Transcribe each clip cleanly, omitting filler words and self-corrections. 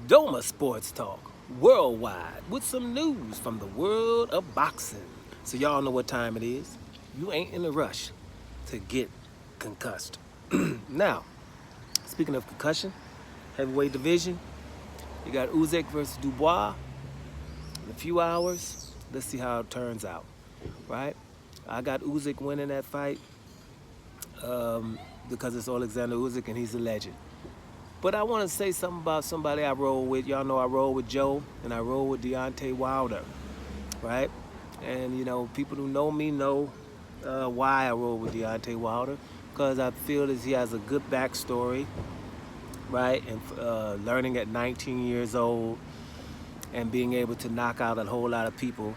Doma Sports Talk worldwide with some news from the world of boxing. So y'all know what time it is. You ain't in a rush to get concussed. Now, speaking of concussion, heavyweight division, you got Usyk versus Dubois in a few hours. Let's see how it turns out, right? I got Usyk winning that fight because it's Alexander Usyk and he's a legend. But I want to say something about somebody I roll with. Y'all know I roll with Joe and I roll with Deontay Wilder, right? And you know, people who know me know why I roll with Deontay Wilder, because I feel that he has a good backstory, right? And learning at 19 years old and being able to knock out a whole lot of people,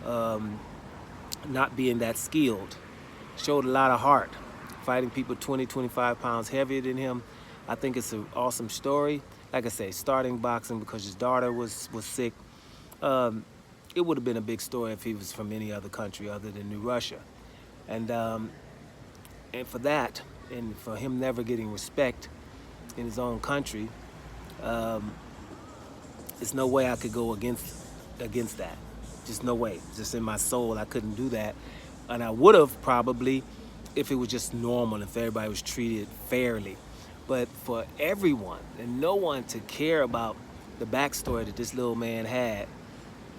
not being that skilled, showed a lot of heart, fighting people 20, 25 pounds heavier than him. I think it's an awesome story. Like I say, starting boxing because his daughter was sick. It would have been a big story if he was from any other country other than New Russia. And for that, and for him never getting respect in his own country, there's no way I could go against that. Just no way. Just in my soul, I couldn't do that. And I would have probably if it was just normal, if everybody was treated fairly. But for everyone and no one to care about the backstory that this little man had,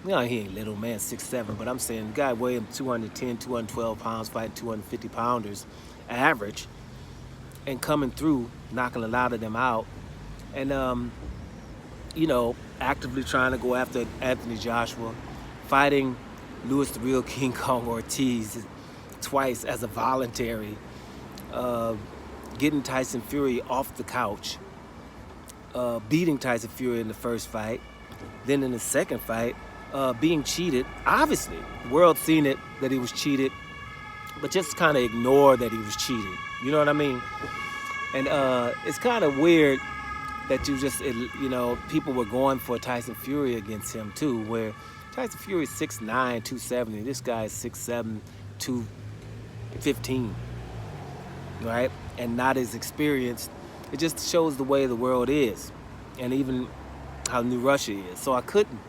you know, he ain't little man, 6'7", but I'm saying the guy weighed him 210, 212 pounds, fighting 250 pounders average, and coming through, knocking a lot of them out, and you know, actively trying to go after Anthony Joshua, fighting Louis the Real King Kong Ortiz twice as a voluntary, getting Tyson Fury off the couch, beating Tyson Fury in the first fight, then in the second fight, being cheated. Obviously, the world seen it, that he was cheated, but just kind of ignore that he was cheated. You know what I mean? And it's kind of weird that you know, people were going for Tyson Fury against him too, where Tyson Fury is 6'9", 270. This guy is 6'7", 215, right? And not as experienced. It just shows the way the world is, and even how New Russia is. So I couldn't,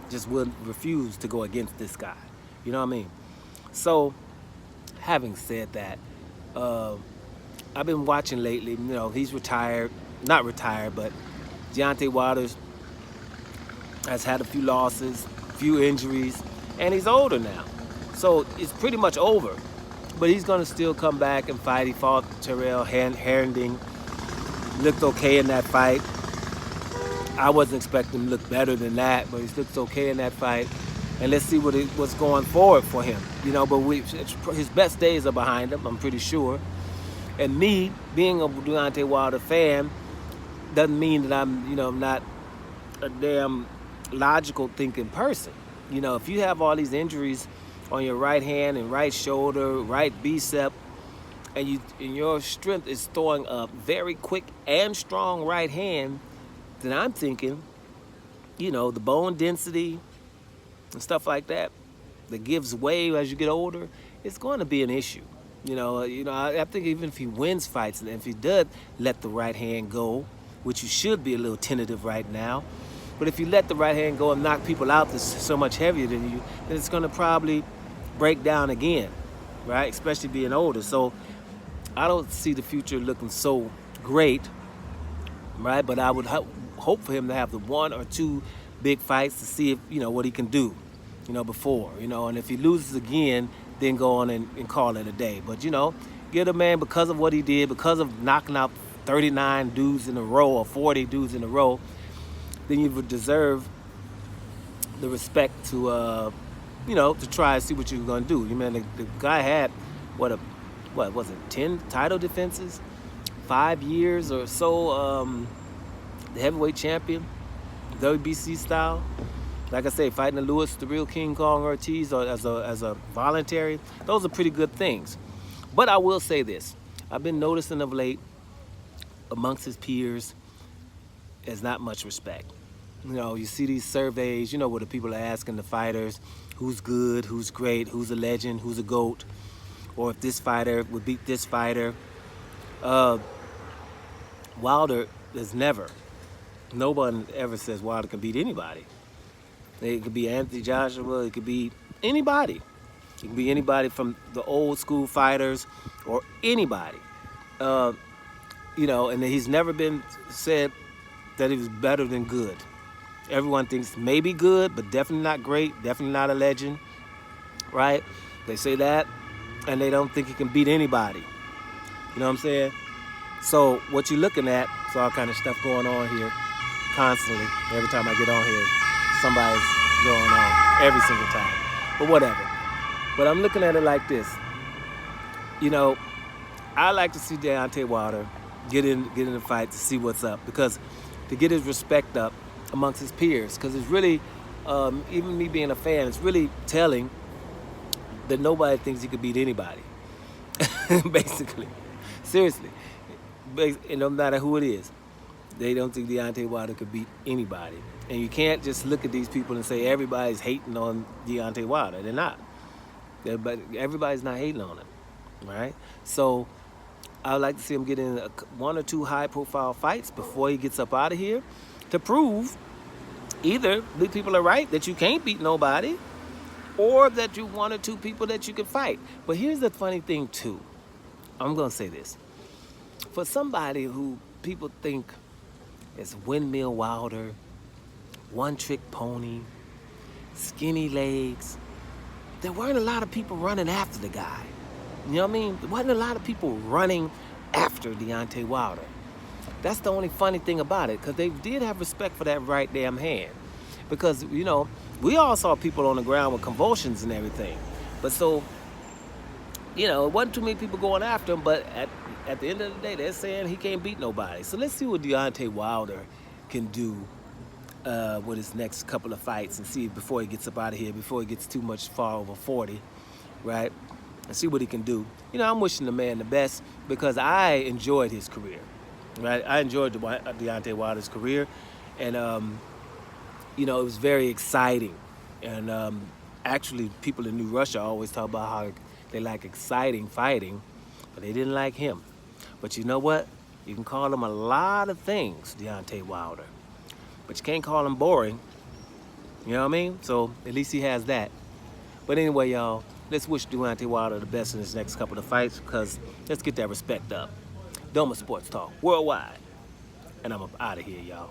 just would refuse to go against this guy. You know what I mean? So, having said that, I've been watching lately. You know, he's retired, not retired, but Deontay Wilder has had a few losses, a few injuries, and he's older now. So it's pretty much over. But he's going to still come back and fight. He fought Terrell Hernding, looked okay in that fight. I wasn't expecting him to look better than that, but he looked okay in that fight. And let's see what's going forward for him. You know, but his best days are behind him, I'm pretty sure. And me, being a Deontay Wilder fan, doesn't mean that I'm, you know, not a damn logical thinking person. You know, if you have all these injuries on your right hand and right shoulder, right bicep, and your strength is throwing a very quick and strong right hand, then I'm thinking, you know, the bone density and stuff like that gives way as you get older, it's going to be an issue. You know, I think even if he wins fights, and if he does let the right hand go, which you should be a little tentative right now, but if you let the right hand go and knock people out that's so much heavier than you, then it's going to probably break down again, right? Especially being older. So I don't see the future looking so great, right? But I would hope for him to have the one or two big fights to see if, you know, what he can do, you know, before, you know, and if he loses again, then go on and call it a day. But, you know, get a man, because of what he did, because of knocking out 39 dudes in a row or 40 dudes in a row, then you would deserve the respect to, you know, to try and see what you're going to do. You mean the guy had, what was it, 10 title defenses, 5 years or so, the heavyweight champion, WBC style. Like I say, fighting the Louis the Real King Kong Ortiz as a voluntary, those are pretty good things. But I will say this, I've been noticing of late amongst his peers, there's not much respect. You know, you see these surveys, you know, where the people are asking the fighters who's good, who's great, who's a legend, who's a GOAT, or if this fighter would beat this fighter. Wilder has never No one ever says Wilder can beat anybody. It could be Anthony Joshua. It could be anybody. It could be anybody from the old school fighters or anybody. Uh, and he's never been said that he was better than good. Everyone thinks maybe good, but definitely not great, definitely not a legend, right? They say that, and they don't think he can beat anybody. You know what I'm saying? So what you're looking at is all kind of stuff going on here constantly. Every time I get on here, somebody's going on every single time. But whatever. But I'm looking at it like this. You know, I like to see Deontay Wilder get in the fight to see what's up, because to get his respect up amongst his peers, because it's really, even me being a fan, it's really telling that nobody thinks he could beat anybody. Basically, seriously, and no matter who it is, they don't think Deontay Wilder could beat anybody. And you can't just look at these people and say everybody's hating on Deontay Wilder. They're not. Everybody's not hating on him, right? So I would like to see him get in one or two high-profile fights before he gets up out of here, to prove either the people are right that you can't beat nobody, or that you one or two people that you can fight. But here's the funny thing too. I'm gonna say this. For somebody who people think is Windmill Wilder, one-trick pony, skinny legs, there weren't a lot of people running after the guy. You know what I mean? There wasn't a lot of people running after Deontay Wilder. That's the only funny thing about it, because they did have respect for that right damn hand. Because, we all saw people on the ground with convulsions and everything. But so, it wasn't too many people going after him, but at the end of the day, they're saying he can't beat nobody. So let's see what Deontay Wilder can do with his next couple of fights, and see before he gets up out of here, before he gets too much far over 40, right? And see what he can do. I'm wishing the man the best, because I enjoyed his career, right? I enjoyed Deontay Wilder's career, and it was very exciting. And actually, people in New Russia always talk about how they like exciting fighting, but they didn't like him. But you know what? You can call him a lot of things, Deontay Wilder, but you can't call him boring. You know what I mean? So at least he has that. But anyway, y'all, let's wish Deontay Wilder the best in his next couple of fights, because let's get that respect up. Doma Sports Talk Worldwide. And I'm up out of here, y'all.